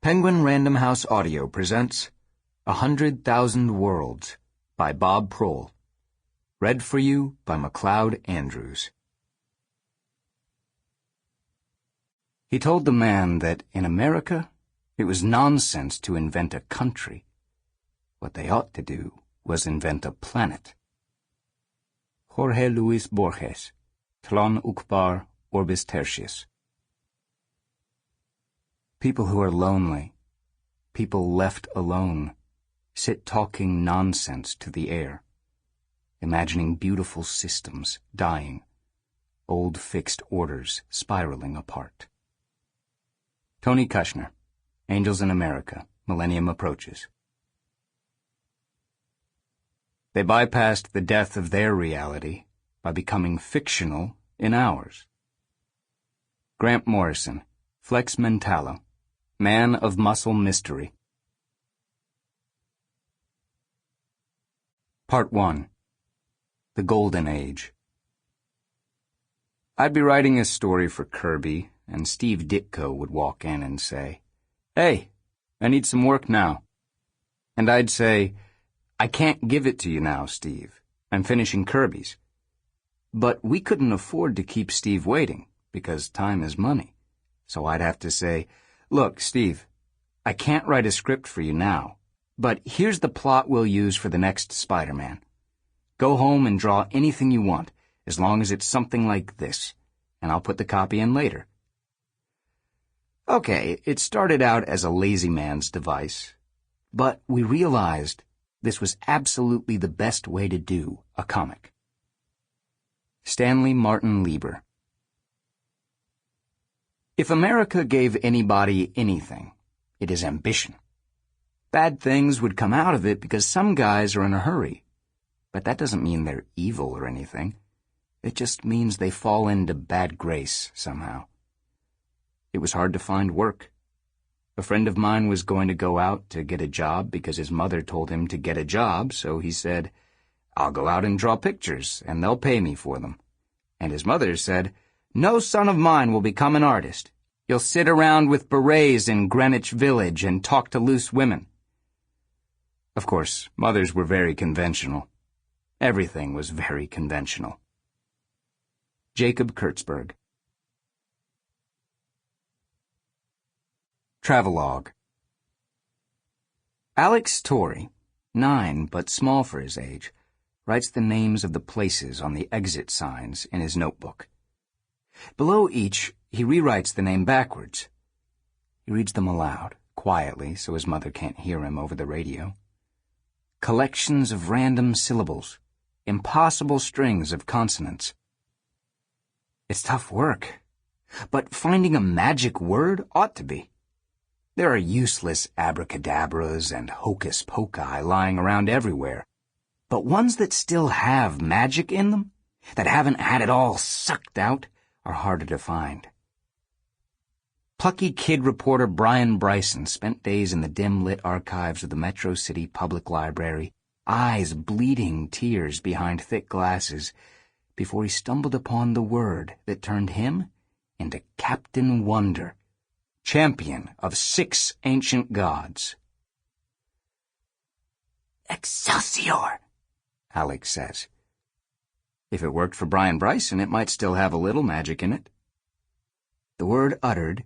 Penguin Random House Audio presents 100,000 Worlds by Bob Proehl. Read for you by MacLeod Andrews. He told the man that in America it was nonsense to invent a country. What they ought to do was invent a planet. Jorge Luis Borges, Tlon Ucbar Orbis Tertius. People who are lonely, people left alone, sit talking nonsense to the air, imagining beautiful systems dying, old fixed orders spiraling apart. Tony Kushner, Angels in America, Millennium Approaches. They bypassed the death of their reality by becoming fictional in ours. Grant Morrison, Flex Mentallo, Man of Muscle Mystery. Part 1. The Golden Age. I'd be writing a story for Kirby, and Steve Ditko would walk in and say, "Hey, I need some work now." And I'd say, "I can't give it to you now, Steve. I'm finishing Kirby's." But we couldn't afford to keep Steve waiting, because time is money. So I'd have to say, "Look, Steve, I can't write a script for you now, but here's the plot we'll use for the next Spider-Man. Go home and draw anything you want, as long as it's something like this, and I'll put the copy in later." Okay, it started out as a lazy man's device, but we realized this was absolutely the best way to do a comic. Stanley Martin Lieber. If America gave anybody anything, it is ambition. Bad things would come out of it because some guys are in a hurry. But that doesn't mean they're evil or anything. It just means they fall into bad grace somehow. It was hard to find work. A friend of mine was going to go out to get a job because his mother told him to get a job, so he said, "I'll go out and draw pictures, and they'll pay me for them." And his mother said, "No son of mine will become an artist. You'll sit around with berets in Greenwich Village and talk to loose women." Of course, mothers were very conventional. Everything was very conventional. Jacob Kurtzberg. Travelogue. Alex Torrey, 9 but small for his age, writes the names of the places on the exit signs in his notebook. Below each, he rewrites the name backwards. He reads them aloud, quietly, so his mother can't hear him over the radio. Collections of random syllables, impossible strings of consonants. It's tough work, but finding a magic word ought to be. There are useless abracadabras and hocus pocus lying around everywhere, but ones that still have magic in them, that haven't had it all sucked out, are harder to find. Plucky kid reporter Brian Bryson spent days in the dim-lit archives of the Metro City Public Library, eyes bleeding tears behind thick glasses, before he stumbled upon the word that turned him into Captain Wonder, champion of 6 ancient gods. "Excelsior," Alex says. If it worked for Brian Bryson, it might still have a little magic in it. The word uttered,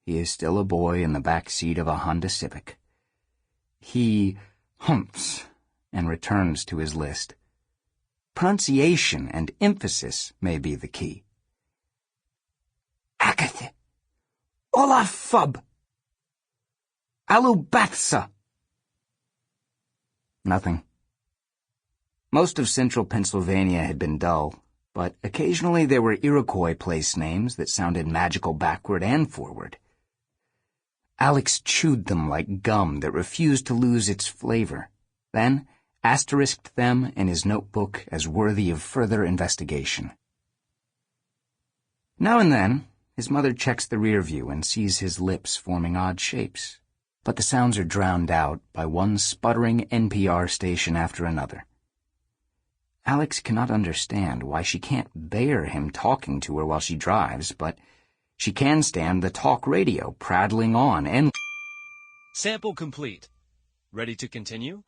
he is still a boy in the back seat of a Honda Civic. He humps and returns to his list. Pronunciation and emphasis may be the key. Akath, Olafub, Alubatsa. Nothing. Most of central Pennsylvania had been dull, but occasionally there were Iroquois place names that sounded magical backward and forward. Alex chewed them like gum that refused to lose its flavor, then asterisked them in his notebook as worthy of further investigation. Now and then, his mother checks the rear view and sees his lips forming odd shapes, but the sounds are drowned out by one sputtering NPR station after another. Alex cannot understand why she can't bear him talking to her while she drives, but she can stand the talk radio prattling on endlessly. Sample complete. Ready to continue?